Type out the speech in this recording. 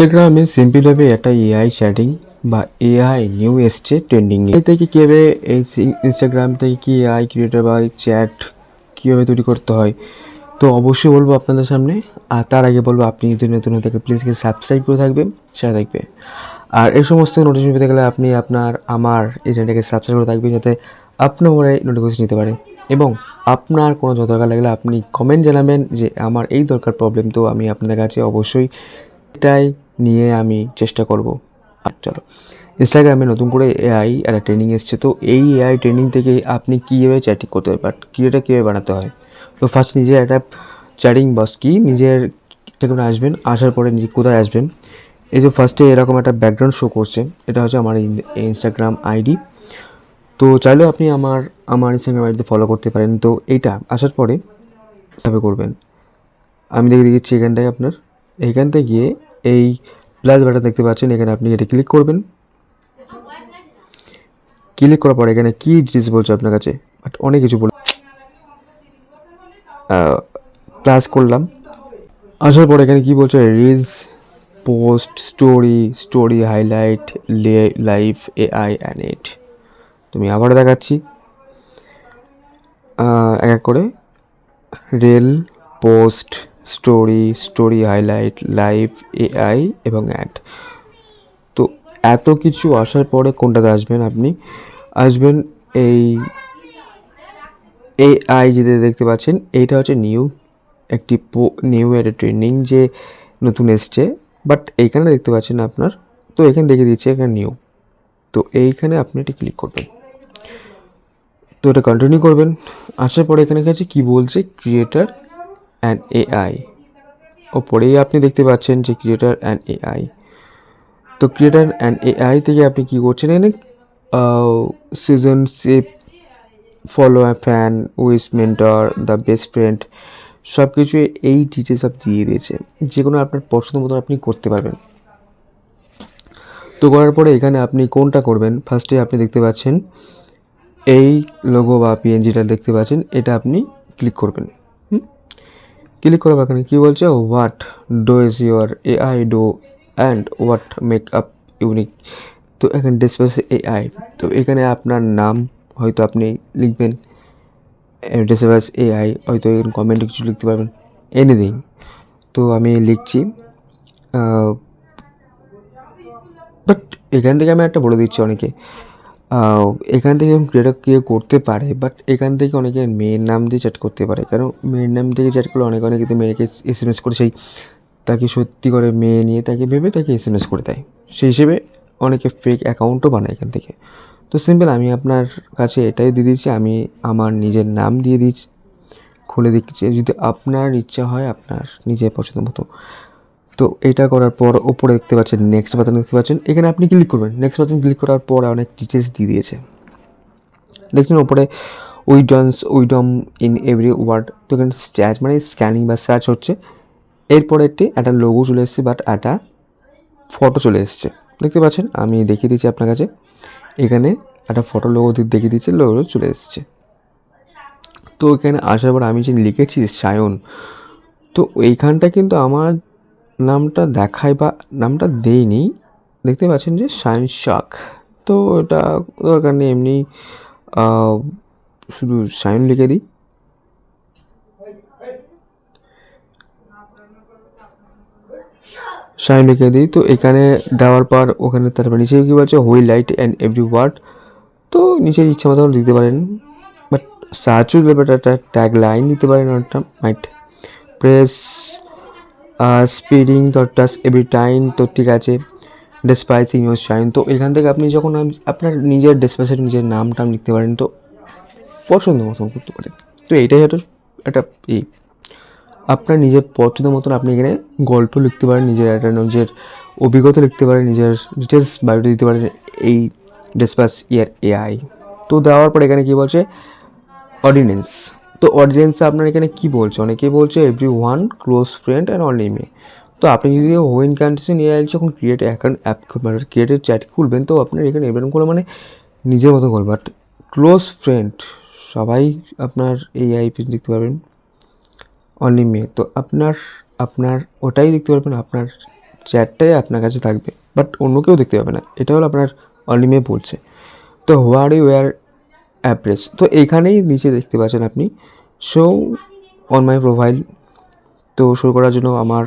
ইনস্টাগ্রামে সিম্পলভাবে একটা এআই চ্যাটিং বা এআই নিউ এসছে ট্রেন্ডিং এ থেকে কীভাবে এই ইনস্টাগ্রাম থেকে কি এআই ক্রিয়েটার বা চ্যাট কীভাবে তৈরি করতে হয়। তো অবশ্যই বলবো আপনাদের সামনে। আর তার আগে বলবো, আপনি যদি নতুন হয়ে থাকে প্লিজ সাবস্ক্রাইব করে থাকবেন, সেটা দেখবে। আর এই সমস্ত নোটিফিকেশন পেতে গেলে আপনি আমার এই চ্যানেলটাকে সাবস্ক্রাইব করে থাকবেন, যাতে আপনার মোবাইলে নোটিফিকেশন নিতে পারে। এবং আপনার কোনো দরকার লাগলে আপনি কমেন্ট জানাবেন যে আমার এই দরকার প্রবলেম, তো আমি আপনাদের কাছে অবশ্যই এটাই নিয়ে আমি চেষ্টা করব। আর চলো, ইনস্টাগ্রামে নতুন করে এআই একটা ট্রেনিং এসছে। তো এই এআই ট্রেনিং থেকে আপনি কীভাবে চ্যাটিং করতে হয়, বাট ক্রিয়েটার কীভাবে বানাতে হয়। তো ফার্স্ট নিজের একটা চ্যাটিং বক্স কি নিজের সেখানে আসবেন, আসার পরে নিজে কোথায় আসবেন, এই যে ফার্স্টে এরকম একটা ব্যাকগ্রাউন্ড শো করছে, এটা হচ্ছে আমার ইনস্টাগ্রাম আইডি। তো চাইলেও আপনি আমার ইনস্টাগ্রাম আইডিতে ফলো করতে পারেন। তো এইটা আসার পরে কীভাবে করবেন আমি দেখে দিচ্ছি। এখান থেকে এইখান থেকে গিয়ে এই প্লাস বাটন দেখতে পাচ্ছেন, এখানে আপনি এটা ক্লিক করবেন। ক্লিক করার পরে এখানে কি ডিটেলস বলছে আপনার কাছে, বাট অনেক কিছু প্লাস করলাম। আসার পরে এখানে কি বলছে, reels, post, story highlight, live AI and it. তুমি আবার দেখাচ্ছি এক এক করে। Reel, post, story highlight, live AI এবং অ্যাড। তো এত কিছু আসার পরে কোনটাতে আসবেন, আপনি আসবেন এই এআই যেটা দেখতে পাচ্ছেন, এইটা হচ্ছে নিউ একটা ট্রেন্ডিং যে নতুন এসছে। বাট এইখানে দেখতে পাচ্ছেন আপনার, তো এখানে দেখে দিচ্ছে এখানে নিউ। তো এইখানে আপনি এটা ক্লিক করবেন, তো এটা কন্টিনিউ করবেন। আসার পরে এখানে কাছে কি বলছে, ক্রিয়েটার অ্যান্ড এআই। ওপরেই আপনি দেখতে পাচ্ছেন যে ক্রিয়েটার অ্যান্ড এআই। তো ক্রিয়েটার অ্যান্ড এআই থেকে আপনি কী করছেন, এখানে সিজনশিপ, follow a fan, wise mentor, the best friend, সব কিছু এই ডিটেলস সব দিয়ে দিয়েছে। যে কোনো আপনার পছন্দ মতো আপনি করতে পারবেন। তো করার পরে এখানে আপনি কোনটা করবেন, ফার্স্টে আপনি দেখতে পাচ্ছেন এই লোগো বা পিএনজিটা দেখতে পাচ্ছেন, এটা আপনি ক্লিক করবেন। ক্লিক করার এখানে কী বলছে, what does your AI do and what make up unique. তো এখানে ডিসপ্লেস এআই, তো এখানে আপনার নাম হয়তো আপনি লিখবেন, ডিসপ্লেস এআই হয়তো এখানে কমেন্টে কিছু লিখতে পারবেন, এনিথিং। তো আমি লিখছি, বাট এখান থেকে আমি একটা বলে দিচ্ছি, অনেকে এখান থেকে ক্রিয়েটার করতে পারে, বাট এখান থেকে অনেকে মেয়ের নাম দিয়ে চ্যাট করতে পারে। কারণ মেয়ের নাম থেকে চ্যাট করলে অনেকে কিন্তু মেয়েকে এসএমএস করে, তাকে সত্যি করে মেয়ে নিয়ে তাকে ভেবে তাকে এসএমএস করে দেয়। সেই হিসেবে অনেকে ফেক অ্যাকাউন্টও বানায় এখান থেকে। তো সিম্পল আমি আপনার কাছে এটাই দিয়ে দিচ্ছি, আমি আমার নিজের নাম দিয়ে দিচ্ছি, খুলে দিচ্ছি। যদি আপনার ইচ্ছা হয় আপনার নিজের পছন্দ মতো। তো এটা করার পর ওপরে দেখতে পাচ্ছেন নেক্সট বাটন দেখতে পাচ্ছেন, এখানে আপনি ক্লিক করবেন। নেক্সট বাটন ক্লিক করার পর অনেক ডিটেলস দিয়ে দিয়েছে, দেখছেন ওপরে উইডম ইন এভরি ওয়ার্ড। তো এখানে মানে স্ক্যানিং বা সার্চ হচ্ছে। এরপরে একটা লোগো চলে এসছে, বাট একটা ফটো চলে এসছে, দেখতে পাচ্ছেন। আমি দেখিয়ে দিচ্ছি আপনার কাছে, এখানে একটা ফটো লোগো দেখিয়ে দিচ্ছি, লোগো চলে এসছে। তো এখানে আসার পর আমি যে লিখেছি সায়ন, তো এইখানটা কিন্তু আমার নামটা দেখায় বা নামটা দেইনি, দেখতে পাচ্ছেন যে সায়ন শাক। তো এটা দরকার নেই, এমনি শুধু সায়ন লিখে দিই। সাইন লিখে দিই। তো এখানে দেওয়ার পর ওখানে তারপর নিচে কী বলছে, wheel light and every word. তো নিচে ইচ্ছা মতো দিতে পারেন, বাট সার্চ ব্যাপারটা একটা ট্যাগ লাইন দিতে পারেন, একটা might press speeding the touch every time. তো ঠিক আছে, ডেসপাইসিং ইউর শাইন। তো এখান থেকে আপনি যখন আপনার নিজের ডেসপাইসের নিজের নাম টাম লিখতে পারেন, তো পছন্দ মতন করতে পারেন। তো এটাই একটা আপনার নিজের পছন্দ মতন আপনি এখানে গল্প লিখতে পারেন, নিজের অভিজ্ঞতা লিখতে পারেন, নিজের ডিটেলস বায়োটা দিতে পারেন এই ডেসপাস ইয়ার এআই। তো দেওয়ার পর এখানে কী বলছে, অডিয়েন্স। তো অডিয়েন্সে আপনার এখানে কী বলছে, অনেকে বলছে every one, close friend and only me. তো আপনি যদি হোয়েন কন্ডিশন এআই যখন ক্রিয়েট অ্যাপ মানে ক্রিয়েটেড চ্যাট খুলবেন, তো আপনার এখানে এরকম করে মানে নিজের মতো করবেন। বাট ক্লোজ ফ্রেন্ড সবাই আপনার এআই দেখতে পারবেন, অনলি মে। তো আপনার ওটাই দেখতে পারবেন আপনার চ্যাটটাই আপনার কাছে থাকবে, বাট অন্য কেউ দেখতে পাবে না। এটা হলো আপনার অনলি বলছে। তো হোয়ার ইউ ওয়ার অ্যাড্রেস, তো এইখানেই নিচে দেখতে পাচ্ছেন আপনি শো অন মাই প্রোফাইল। তো শো করার জন্য আমার